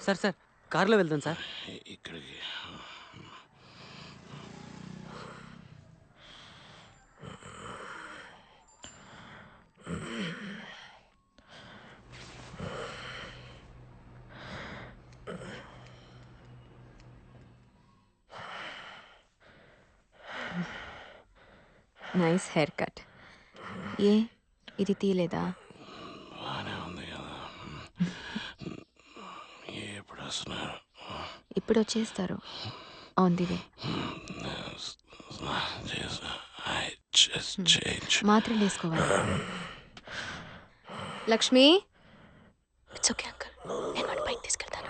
Sir sir కారులో వెళ్దాం sir. ఇక్కడికి నైస్ హెయిర్ కట్. ఏ ఇది తీయలేదా? బాగానే ఉంది కదా. ఎప్పుడు వస్తున్నారు? ఇప్పుడు వచ్చేస్తారు. On the way. మాత్రలు వేసుకోవాలి. లక్ష్మి, ఇట్స్ ఓకే అంకుల్, నేను వాడి బైక్ తీసుకెళ్తాను.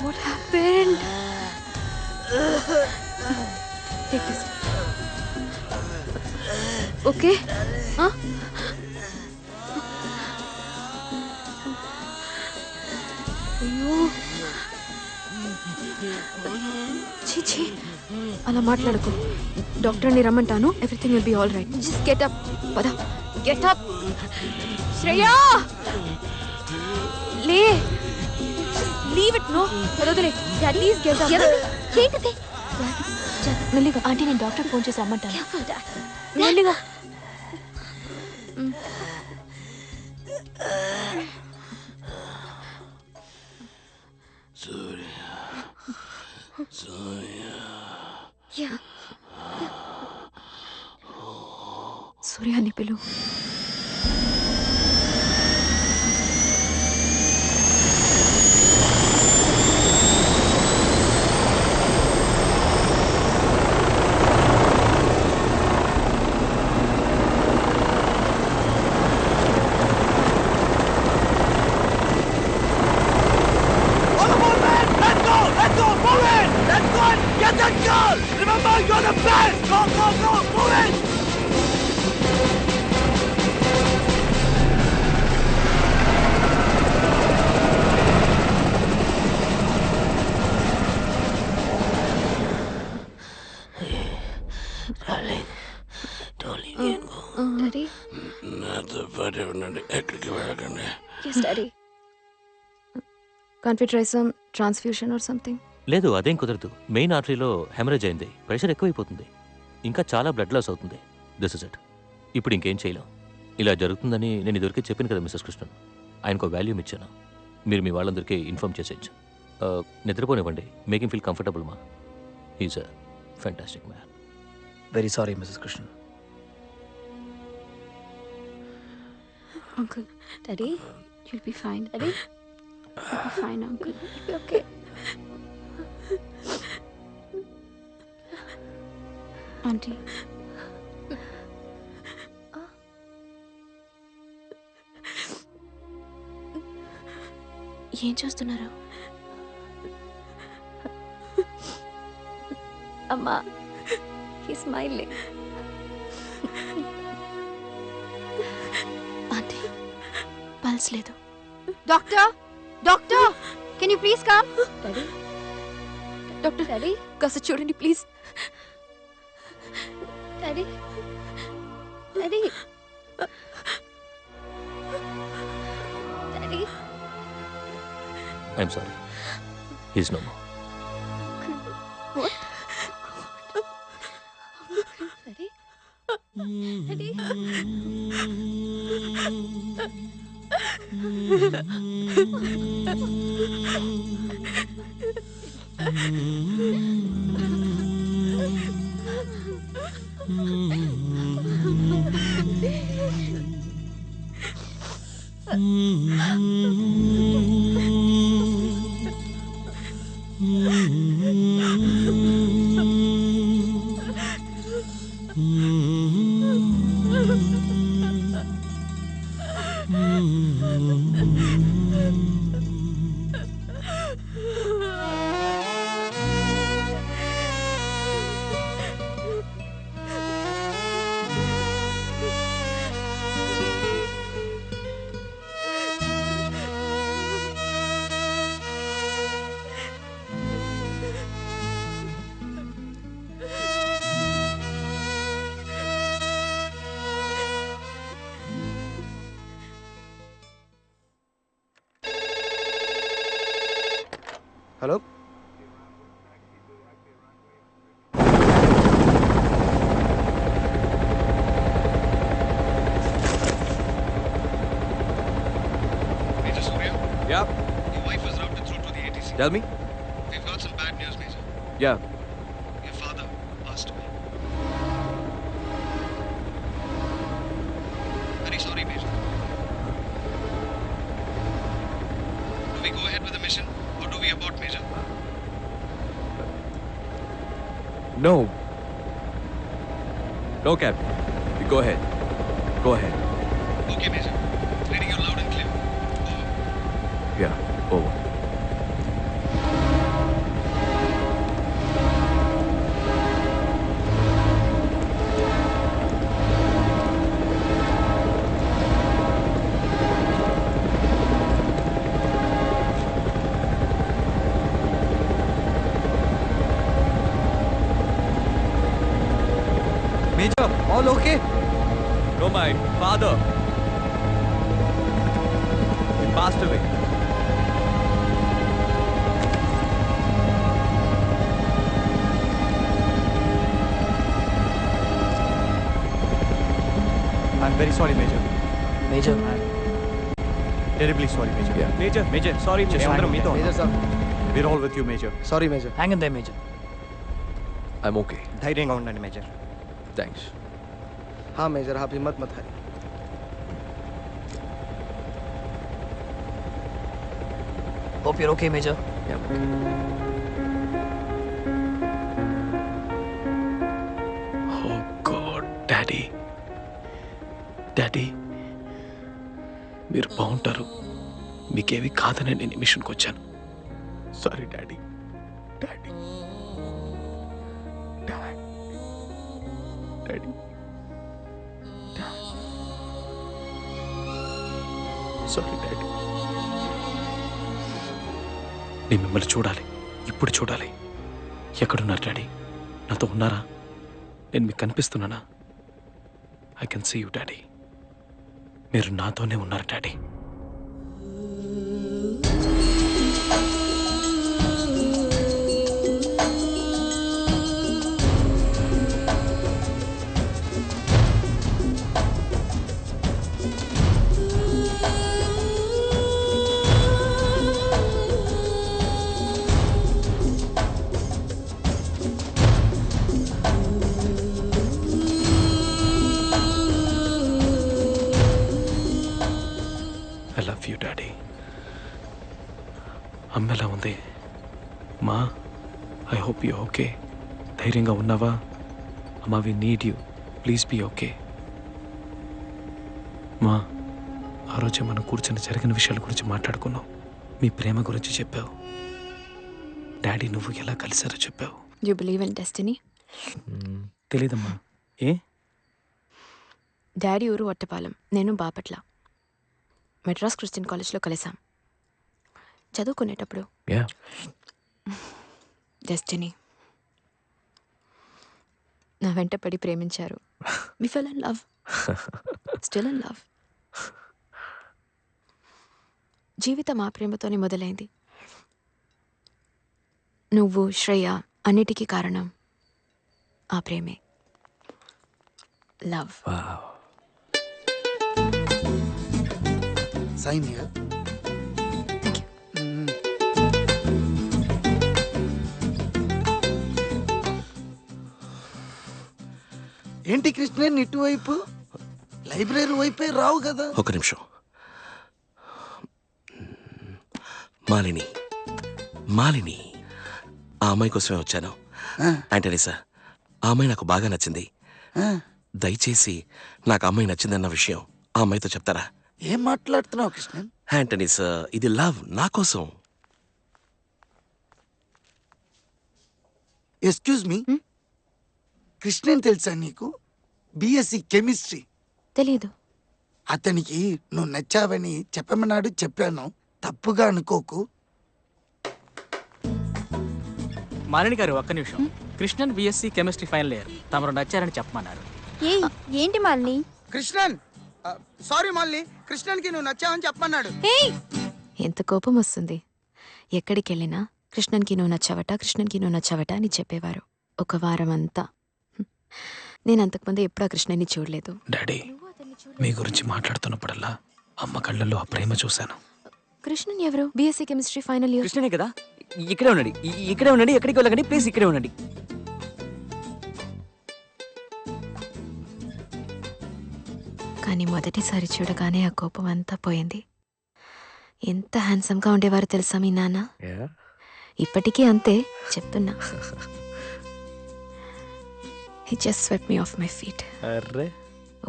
What happened? Take this. Okay? Huh? అయ్యో, చీచి, అలా మాట్లాడకు. డాక్టర్ని రమ్మంటాను. Everything will be all right. Just get up. పద, గెట్ అప్. శ్రేయా, లే. Leave it. నో, వదలే. Please get up. ఏంటిది? మెల్లిగా. ఆంటీ, నేను డాక్టర్ ఫోన్ చేసి రమ్మంటాను. మెల్లిగా. సూర్యాన్ని పిలు. నాతో పాటు ఉండండి, ఎక్కడికి వెళ్ళకండి. Can't we try some transfusion or something? లేదు, అదేం కుదరదు. మెయిన్ ఆర్టరీలో హెమరేజ్ అయింది. ప్రెషర్ ఎక్కువైపోతుంది. ఇంకా చాలా బ్లడ్ లాస్ అవుతుంది. This is it. ఇప్పుడు ఇంకేం చేయలేం. ఇలా జరుగుతుందని నేను ఇదివరకే చెప్పాను కదా మిస్సెస్ కృష్ణన్. ఆయనకు వాల్యూమ్ ఇచ్చాను. మీరు మీ వాళ్ళందరికీ ఇన్ఫార్మ్ చేసేయచ్చు. నిద్రపోనివ్వండి. మేక్ హిమ్ ఫీల్ కంఫర్టబుల్ మా. He's a fantastic man. Very sorry Mrs Krishnan. Uncle, Daddy, you'll be fine. Daddy, you'll be fine, Uncle. You'll be okay. Auntie. ఏం చేస్తున్నారు? అమ్మా, he's smiling. ఆంటీ, పల్స్ లేదు. Doctor, doctor, can you please come? Daddy, doctor, daddy, కాస్త చూడండి please. Daddy, daddy, daddy. I'm sorry. He's no more. What? Daddy? Daddy? Hello Major Surya, yeah your wife was routed through to the ATC. Tell me We've got some bad news, Major. Yeah Your father passed away. Very sorry, Major. Do we go ahead with the mission or do we abort, Major? No no cab go head go head Okay, Major. Reading you loud and clear. Over. Yeah over Major, all okay? No, my father. He passed away. I'm very sorry, Major. Major Terribly sorry, Major. Yeah. Major, sorry. Just major sir We're all with you, Major. Sorry major hang in they major I'm okay. ధైర్యంగా ఉండండి major. Thanks. हाँ major, आप हिम्मत मत हारिए. Hope you're okay major Yeah. Oh god daddy daddy మీరు బాగుంటారు, మీకేవి కాదని నేను ఈ మిషన్కి వచ్చాను. Sorry daddy daddy daddy sorry daddy. నేను మిమ్మల్ని చూడాలి, ఇప్పుడు చూడాలి. ఎక్కడున్నారు డాడీ? నాతో ఉన్నారా? నేను మీకు కనిపిస్తున్నానా? I can see you daddy. మీరు నాతోనే ఉన్నారు daddy. I love you daddy. అమ్మ ఎలా ఉంది? మా ఐ హోప్ యూ ఓకే. ధైర్యంగా ఉన్నావా? అమ్మ we need you, please be okay. మా ఆ రోజే మనం కూర్చొని జరిగిన విషయాల గురించి మాట్లాడుకున్నావు. మీ ప్రేమ గురించి చెప్పావు. డాడీ నువ్వు ఎలా కలిసారో చెప్పావు. You believe in destiny? తెలీదమ్మా. ఏ? డాడీ ఊరు ఒట్టపాలెం, నేను బాపట్ల. మెడ్రాస్ క్రిస్టియన్ కాలేజ్లో కలిసాం. చదువుకునేటప్పుడు యా డెస్టినీ నా వెంట పడి ప్రేమించారు. We fell in love, still in love. జీవితం ఆ ప్రేమతోనే మొదలైంది. నువ్వు శ్రేయ అన్నిటికీ కారణం ఆ ప్రేమే. Love. Sign here. Thank you. ఏంటి కృష్ణ ఇటువైపు లైబ్రరీ వైపే రావు కదా? ఒక నిమిషం. మాలిని మాలిని ఆ అమ్మాయి కోసమే వచ్చాను. ఆంటనీ సార్, ఆ అమ్మాయి నాకు బాగా నచ్చింది. దయచేసి నాకు అమ్మాయి నచ్చిందన్న విషయం ఆ అమ్మాయితో చెప్తారా? ఏం మాట్లాడుతున్నావు కృష్ణ? ఆంటనీ సార్, ఇది లవ్ నా కోసం. ఎక్స్క్యూజ్ మీ, కృష్ణన్ తెలుసా నీకు? BSc chemistry. తెలీదు. అతనికి నువ్వు నచ్చావని చెప్పమన్నాడు, చెప్పాను. తప్పుగా అనుకోకు. మాలిని గారు ఒక్క నిమిషం. Krishnan BSc chemistry final year. తమరు నచ్చారని చెప్పమన్నారు. ఏంటి మాలిని? కృష్ణన్ సారీ మాలిని, కృష్ణన్కి నువ్వు నచ్చావని చెప్పమన్నాడు. ఎంత కోపం వస్తుంది. ఎక్కడికి వెళ్ళినా కృష్ణన్కి నువ్వు నచ్చావట, కృష్ణన్కి నువ్వు నచ్చావట అని చెప్పేవారు ఒక వారం అంతా. నేను అంతకుముందు ఎప్పుడు ఆ కృష్ణని చూడలేదు. డాడీ, మీ గురించి మాట్లాడుతున్నప్పుడల్లా అమ్మ కళ్ళల్లో ఆ ప్రేమ చూశాను. కృష్ణన్ ఎవరు? BSc chemistry final year. కృష్ణనే కదా? ఇక్కడే ఉండండి, ఇక్కడే ఉండండి, ఎక్కడికి వెళ్ళకండి, ప్లీజ్ ఇక్కడే ఉండండి. కానీ మొదటిసారి చూడగానే ఆ కోపం అంతా పోయింది. ఎంత హ్యాండ్సమ్గా ఉండేవారు తెలుసా మీ నాన్న? ఇప్పటికీ అంతే, చెప్తున్నా. He just swept me off my feet. Array,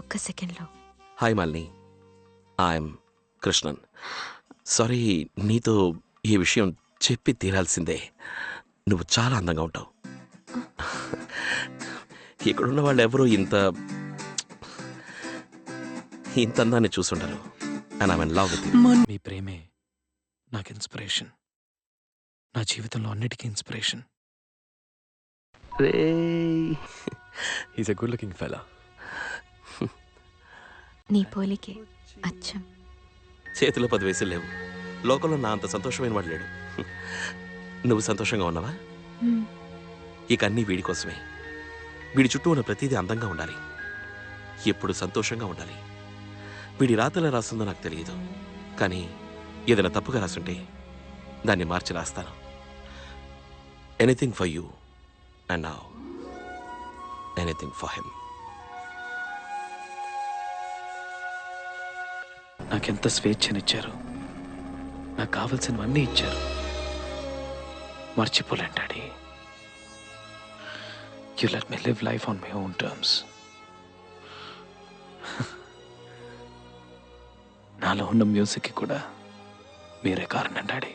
ఒక్క సెకండ్లో. Hi Malini, I'm Krishnan. Sorry, నీతో ఈ విషయం చెప్పి తీరాల్సిందే. నువ్వు చాలా అందంగా ఉంటావు. ఇక్కడున్న వాళ్ళు ఎవరూ ఇంత అందాన్ని చూసుండరు. And I'm in love with you. మీ ప్రేమే నాకు ఇన్స్పిరేషన్, నా జీవితంలో అన్నిటికీ inspiration. He's a good-looking fella. నీ పోలికే అచ్చం. చేతిలో 10 వయసులు లేవు. లోకంలో నా అంత సంతోషమైన వాడు లేడు. నువ్వు సంతోషంగా ఉన్నావా? ఇక అన్నీ వీడి కోసమే. వీడి చుట్టూ ఉన్న ప్రతిదీ అందంగా ఉండాలి, ఎప్పుడు సంతోషంగా ఉండాలి. వీడి రాతలా రాస్తుందో నాకు తెలియదు, కానీ ఏదైనా తప్పుగా రాసుంటే దాన్ని మార్చి రాస్తాను. Anything for you and now anything for him. నాకెంత స్వేచ్ఛనిచ్చారు, నాకు కావలసినవన్నీ ఇచ్చారు. మర్చిపోలేను daddy. You let me live life on my own terms. నాలో ఉన్న మ్యూజిక్కి కూడా మీరే కారణం డాడీ.